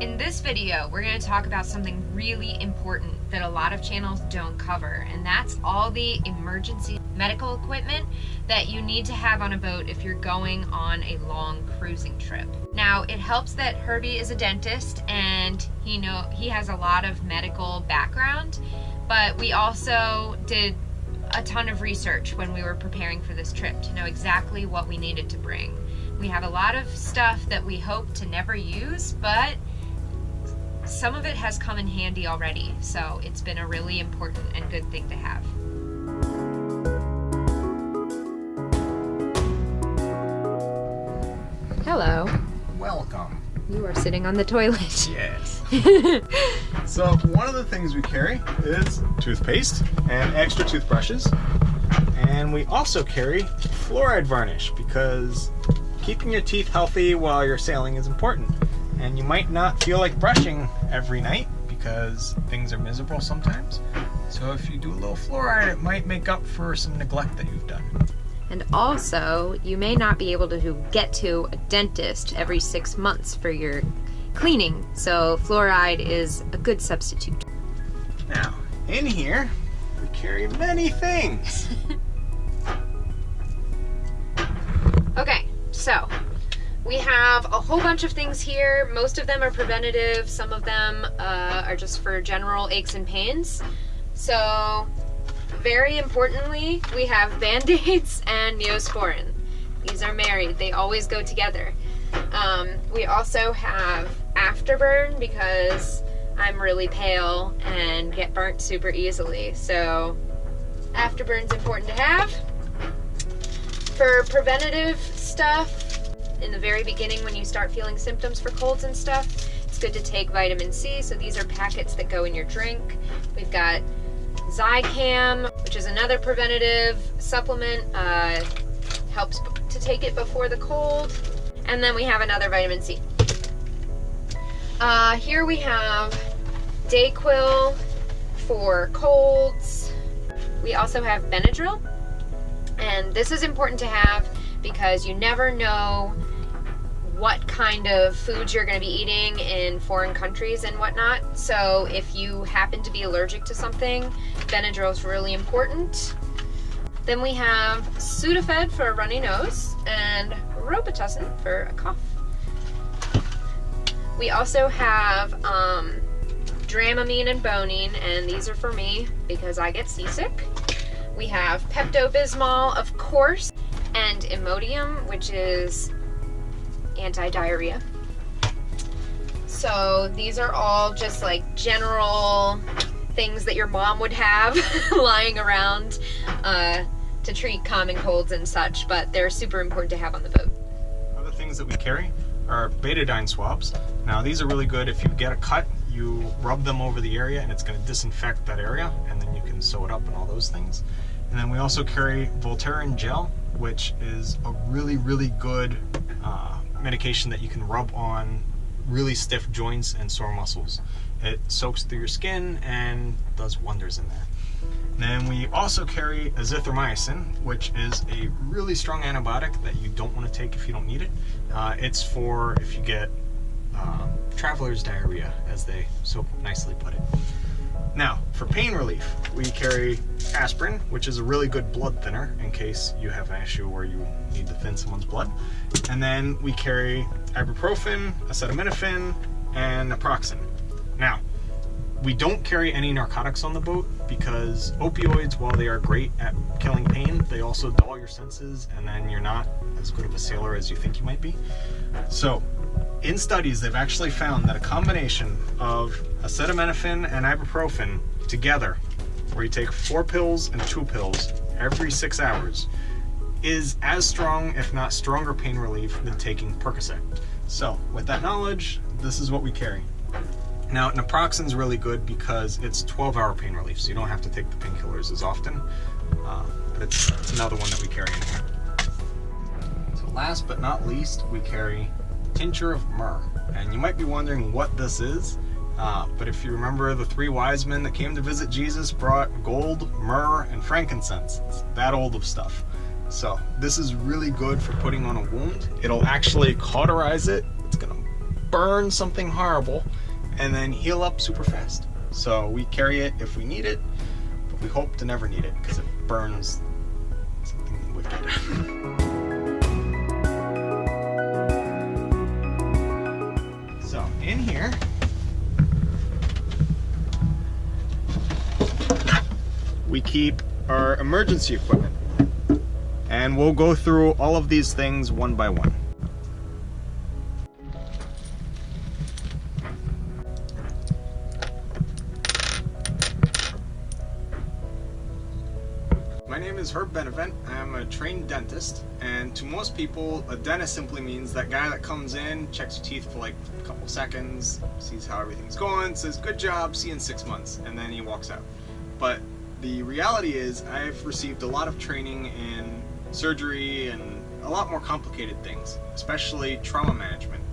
In this video, we're going to talk about something really important that a lot of channels don't cover, and that's all the emergency medical equipment that you need to have on a boat if you're going on a long cruising trip. Now, it helps that Herbie is a dentist and he has a lot of medical background, but we also did a ton of research when we were preparing for this trip to know exactly what we needed to bring. We have a lot of stuff that we hope to never use, but some of it has come in handy already, so it's been a really important and good thing to have. Hello. Welcome. You are sitting on the toilet. Yes. So one of the things we carry is toothpaste and extra toothbrushes, and we also carry fluoride varnish because keeping your teeth healthy while you're sailing is important. And you might not feel like brushing every night because things are miserable sometimes. So if you do a little fluoride, it might make up for some neglect that you've done. And also, you may not be able to get to a dentist every 6 months for your cleaning, so fluoride is a good substitute. Now, in here, we carry many things. Okay, so we have a whole bunch of things here. Most of them are preventative. Some of them are just for general aches and pains. So, very importantly, we have Band-Aids and Neosporin. These are married. They always go together. We also have Afterburn because I'm really pale and get burnt super easily. So, Afterburn's important to have. For preventative stuff, in the very beginning when you start feeling symptoms for colds and stuff, it's good to take vitamin C. So these are packets that go in your drink. We've got Zicam, which is another preventative supplement. Helps to take it before the cold. And then we have another vitamin C. Here we have Dayquil for colds. We also have Benadryl. And this is important to have because you never know what kind of foods you're going to be eating in foreign countries and whatnot. So if you happen to be allergic to something, Benadryl is really important. Then we have Sudafed for a runny nose and Robitussin for a cough. We also have Dramamine and Bonine, and these are for me because I get seasick. We have Pepto-Bismol, of course, and Imodium, which is anti-diarrhea. So these are all just like general things that your mom would have lying around to treat common colds and such, but they're super important to have on the boat. Other things that we carry are betadine swabs. Now these are really good if you get a cut, you rub them over the area and it's going to disinfect that area, and then you can sew it up and all those things. And then we also carry Voltaren gel, which is a really, really good medication that you can rub on really stiff joints and sore muscles. It soaks through your skin and does wonders in there. Then we also carry azithromycin, which is a really strong antibiotic that you don't want to take if you don't need it. It's for if you get traveler's diarrhea, as they so nicely put it. Now, for pain relief, we carry aspirin, which is a really good blood thinner in case you have an issue where you need to thin someone's blood. And then we carry ibuprofen, acetaminophen, and naproxen. Now, we don't carry any narcotics on the boat because opioids, while they are great at killing pain, they also dull your senses, and then you're not as good of a sailor as you think you might be. So, in studies, they've actually found that a combination of acetaminophen and ibuprofen together, where you take 4 pills and 2 pills every 6 hours, is as strong, if not stronger, pain relief than taking Percocet. So, with that knowledge, this is what we carry. Now, naproxen's really good because it's 12-hour pain relief, so you don't have to take the painkillers as often, but it's another one that we carry in here. So last but not least, we carry tincture of myrrh. And you might be wondering what this is, but if you remember, the 3 wise men that came to visit Jesus brought gold, myrrh, and frankincense. It's that old of stuff. So this is really good for putting on a wound. It'll actually cauterize it. It's gonna burn something horrible and then heal up super fast. So we carry it if we need it, but we hope to never need it because it burns something wicked. So in here, we keep our emergency equipment, and we'll go through all of these things one by one. My name is Herb Benevent. I'm a trained dentist, and to most people, a dentist simply means that guy that comes in, checks your teeth for like a couple seconds, sees how everything's going, says good job, see you in 6 months, and then he walks out. But the reality is I've received a lot of training in surgery and a lot more complicated things, especially trauma management.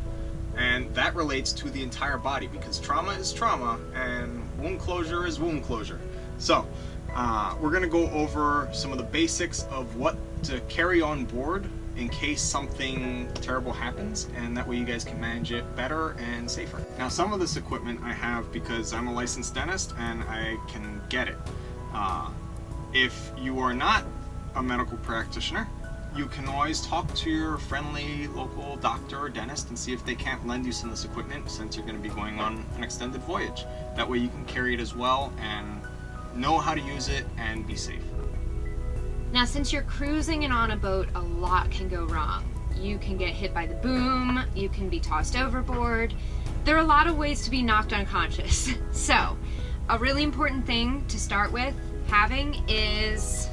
And that relates to the entire body because trauma is trauma and wound closure is wound closure. So we're going to go over some of the basics of what to carry on board in case something terrible happens, and that way you guys can manage it better and safer. Now, some of this equipment I have because I'm a licensed dentist and I can get it. If you are not a medical practitioner, you can always talk to your friendly local doctor or dentist and see if they can't lend you some of this equipment since you're going to be going on an extended voyage. That way you can carry it as well and know how to use it and be safe. Now, since you're cruising and on a boat, a lot can go wrong. You can get hit by the boom, you can be tossed overboard. There are a lot of ways to be knocked unconscious. So, a really important thing to start with having is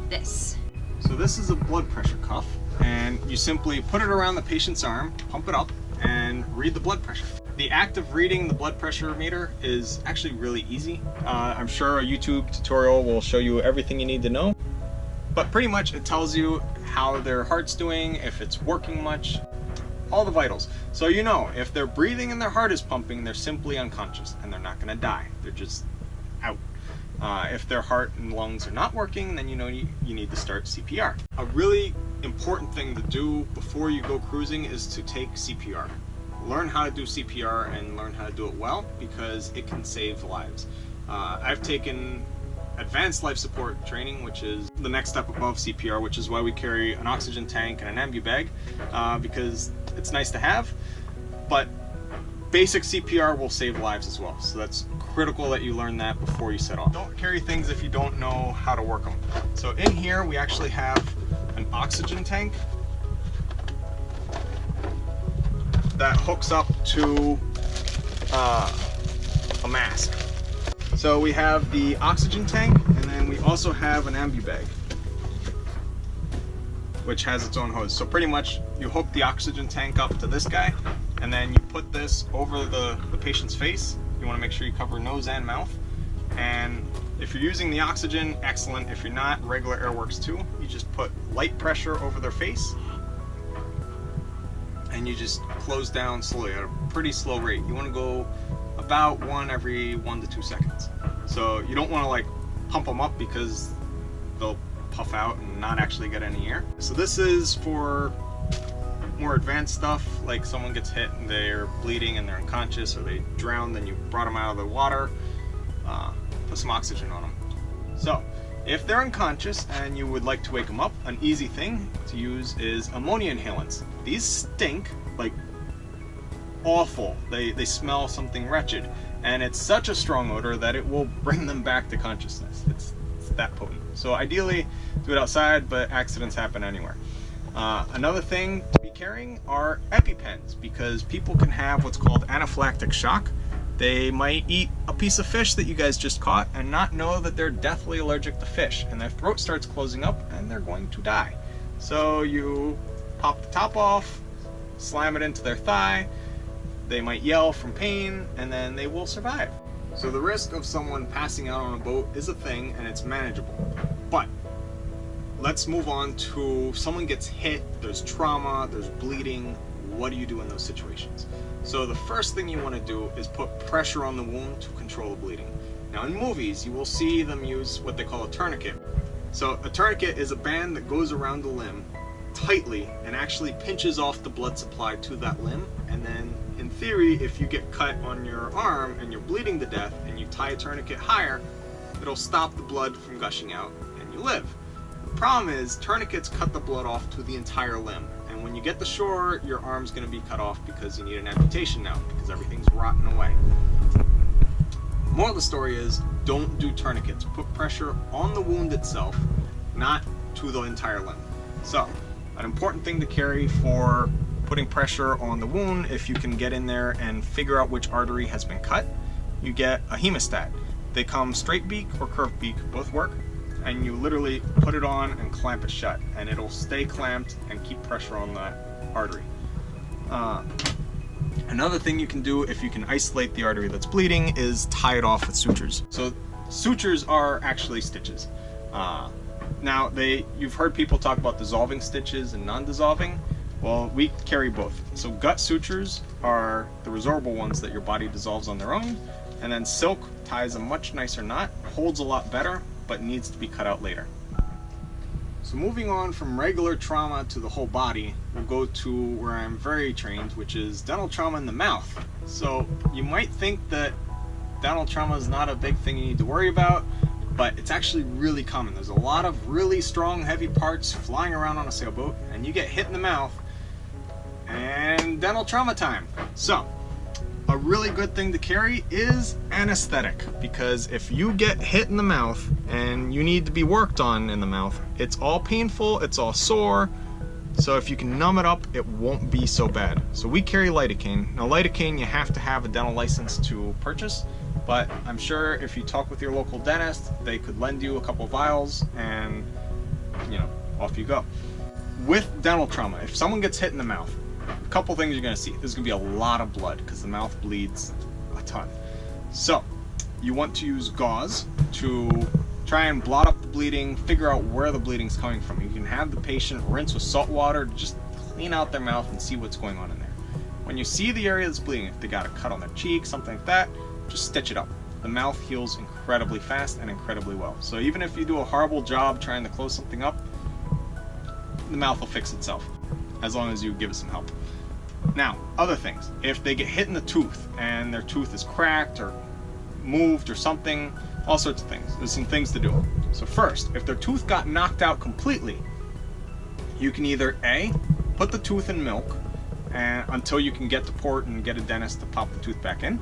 this. So this is a blood pressure cuff, and you simply put it around the patient's arm, pump it up, and read the blood pressure. The act of reading the blood pressure meter is actually really easy. I'm sure a YouTube tutorial will show you everything you need to know, but pretty much it tells you how their heart's doing, if it's working much, all the vitals. So you know, if they're breathing and their heart is pumping, they're simply unconscious and they're not gonna die. They're just out. If their heart and lungs are not working, then you know you need to start CPR. A really important thing to do before you go cruising is to take CPR. Learn how to do CPR and learn how to do it well because it can save lives. I've taken advanced life support training, which is the next step above CPR, which is why we carry an oxygen tank and an ambu bag, because it's nice to have, but basic CPR will save lives as well. So that's critical that you learn that before you set off. Don't carry things if you don't know how to work them. So in here we actually have an oxygen tank that hooks up to a mask. So we have the oxygen tank, and then we also have an ambu bag, which has its own hose. So pretty much you hook the oxygen tank up to this guy, and then you put this over the patient's face. You want to make sure you cover nose and mouth. And if you're using the oxygen, excellent. If you're not, regular air works too. You just put light pressure over their face, and you just close down slowly at a pretty slow rate. You want to go about 1 every 1 to 2 seconds. So you don't want to like pump them up because they'll puff out and not actually get any air. So this is for more advanced stuff, like someone gets hit and they're bleeding and they're unconscious, or they drowned, then you brought them out of the water, put some oxygen on them. So if they're unconscious and you would like to wake them up, an easy thing to use is ammonia inhalants. These stink like awful. They smell something wretched, and it's such a strong odor that it will bring them back to consciousness. It's that potent. So ideally do it outside, but accidents happen anywhere. Another thing to be carrying are EpiPens, because people can have what's called anaphylactic shock. They might eat a piece of fish that you guys just caught and not know that they're deathly allergic to fish, and their throat starts closing up and they're going to die. So you pop the top off, slam it into their thigh, they might yell from pain, and then they will survive. So the risk of someone passing out on a boat is a thing, and it's manageable. But let's move on to someone gets hit, there's trauma, there's bleeding. What do you do in those situations? So the first thing you want to do is put pressure on the wound to control the bleeding. Now in movies, you will see them use what they call a tourniquet. So a tourniquet is a band that goes around the limb tightly and actually pinches off the blood supply to that limb. And then in theory, if you get cut on your arm and you're bleeding to death and you tie a tourniquet higher, it'll stop the blood from gushing out and you live. The problem is tourniquets cut the blood off to the entire limb. And when you get to shore, your arm's gonna be cut off because you need an amputation now because everything's rotting away. Moral of the story is, don't do tourniquets. Put pressure on the wound itself, not to the entire limb. So, an important thing to carry for putting pressure on the wound, if you can get in there and figure out which artery has been cut, you get a hemostat. They come straight beak or curved beak, both work, and you literally put it on and clamp it shut, and it'll stay clamped and keep pressure on the artery. Another thing you can do if you can isolate the artery that's bleeding is tie it off with sutures. So sutures are actually stitches. Now you've heard people talk about dissolving stitches and non-dissolving. Well, we carry both. So gut sutures are the resorbable ones that your body dissolves on their own, and then silk ties a much nicer knot, holds a lot better, but needs to be cut out later. So moving on from regular trauma to the whole body, we'll go to where I'm very trained, which is dental trauma in the mouth. So you might think that dental trauma is not a big thing you need to worry about, but it's actually really common. There's a lot of really strong, heavy parts flying around on a sailboat, and you get hit in the mouth, and dental trauma time. So a really good thing to carry is anesthetic, because if you get hit in the mouth and you need to be worked on in the mouth, it's all painful, it's all sore, so if you can numb it up, it won't be so bad. So we carry lidocaine. Now lidocaine you have to have a dental license to purchase, but I'm sure if you talk with your local dentist, they could lend you a couple vials and, you know, off you go. With dental trauma, if someone gets hit in the mouth, a couple things you're going to see. There's going to be a lot of blood because the mouth bleeds a ton. So you want to use gauze to try and blot up the bleeding, figure out where the bleeding's coming from. You can have the patient rinse with salt water to just clean out their mouth and see what's going on in there. When you see the area that's bleeding, if they got a cut on their cheek, something like that, just stitch it up. The mouth heals incredibly fast and incredibly well. So even if you do a horrible job trying to close something up, the mouth will fix itself, as long as you give it some help. Now, other things. If they get hit in the tooth and their tooth is cracked or moved or something, all sorts of things. There's some things to do. So first, if their tooth got knocked out completely, you can either A, put the tooth in milk until you can get to port and get a dentist to pop the tooth back in.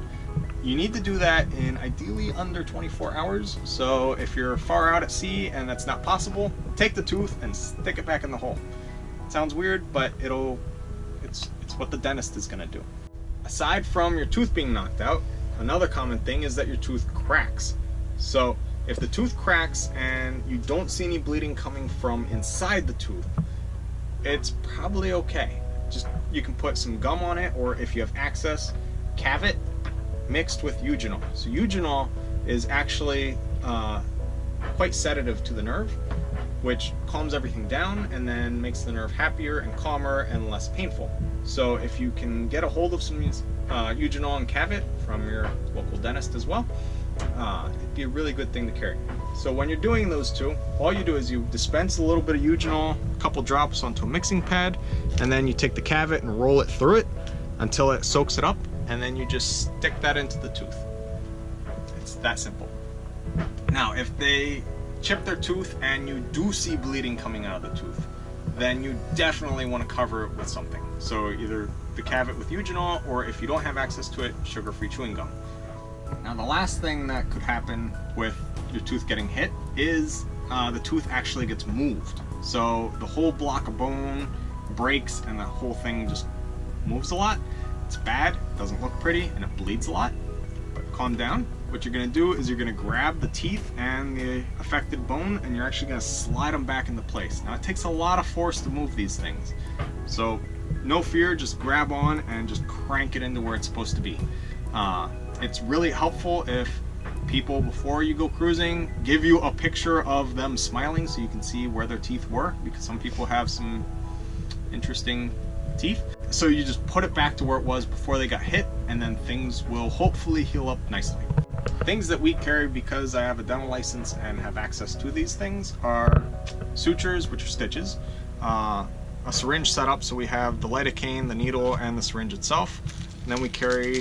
You need to do that in ideally under 24 hours. So if you're far out at sea and that's not possible, take the tooth and stick it back in the hole. It sounds weird, but it's what the dentist is gonna do. Aside from your tooth being knocked out, another common thing is that your tooth cracks. So if the tooth cracks and you don't see any bleeding coming from inside the tooth, it's probably okay. Just, you can put some gum on it, or if you have access, Cavit mixed with eugenol. So eugenol is actually quite sedative to the nerve, which calms everything down and then makes the nerve happier and calmer and less painful. So if you can get a hold of some eugenol and Cavit from your local dentist as well, it'd be a really good thing to carry. So when you're doing those two, all you do is you dispense a little bit of eugenol, a couple drops onto a mixing pad, and then you take the Cavit and roll it through it until it soaks it up, and then you just stick that into the tooth. It's that simple. Now, if they chip their tooth and you do see bleeding coming out of the tooth, then you definitely want to cover it with something. So either the Cavit with eugenol, or if you don't have access to it, sugar-free chewing gum. Now the last thing that could happen with your tooth getting hit is the tooth actually gets moved. So the whole block of bone breaks and the whole thing just moves a lot. It's bad, it doesn't look pretty, and it bleeds a lot. But calm down. What you're going to do is you're going to grab the teeth and the affected bone, and you're actually going to slide them back into place. Now it takes a lot of force to move these things. So no fear, just grab on and just crank it into where it's supposed to be. It's really helpful if people, before you go cruising, give you a picture of them smiling so you can see where their teeth were, because some people have some interesting teeth. So you just put it back to where it was before they got hit, and then things will hopefully heal up nicely. Things that we carry because I have a dental license and have access to these things are sutures, which are stitches, a syringe set up, so we have the lidocaine, the needle, and the syringe itself. And then we carry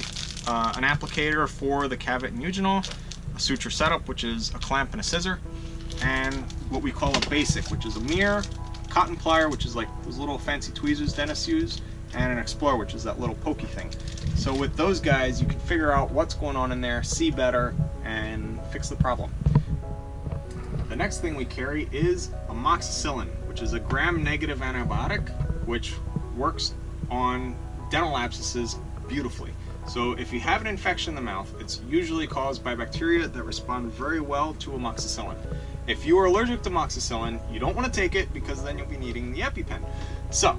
an applicator for the cavit and eugenol, a suture setup, which is a clamp and a scissor, and what we call a basic, which is a mirror, cotton plier, which is like those little fancy tweezers dentists use, and an explorer, which is that little pokey thing. So with those guys, you can figure out what's going on in there, see better, and fix the problem. The next thing we carry is amoxicillin, which is a gram-negative antibiotic, which works on dental abscesses beautifully. So if you have an infection in the mouth, it's usually caused by bacteria that respond very well to amoxicillin. If you are allergic to amoxicillin, you don't want to take it because then you'll be needing the EpiPen. So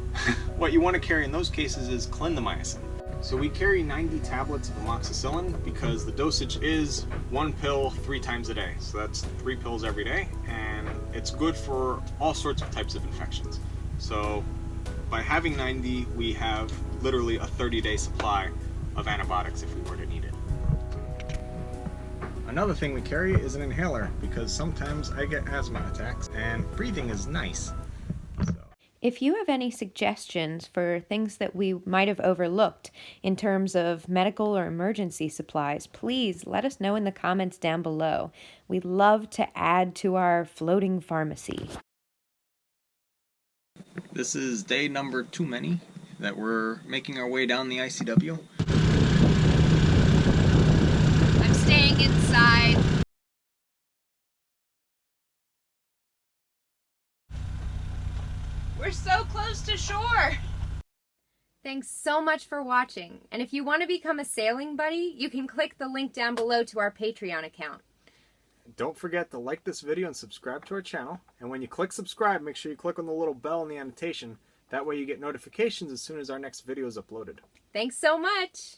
what you want to carry in those cases is clindamycin. So we carry 90 tablets of amoxicillin because the dosage is 1 pill 3 times a day. So that's 3 pills every day, and it's good for all sorts of types of infections. So by having 90, we have literally a 30-day supply of antibiotics if we were to need it. Another thing we carry is an inhaler because sometimes I get asthma attacks and breathing is nice. If you have any suggestions for things that we might have overlooked in terms of medical or emergency supplies, please let us know in the comments down below. We'd love to add to our floating pharmacy. This is day number too many that we're making our way down the ICW. I'm staying inside. We're so close to shore! Thanks so much for watching, and if you want to become a sailing buddy, you can click the link down below to our Patreon account. Don't forget to like this video and subscribe to our channel, and when you click subscribe, make sure you click on the little bell in the annotation. That way you get notifications as soon as our next video is uploaded. Thanks so much!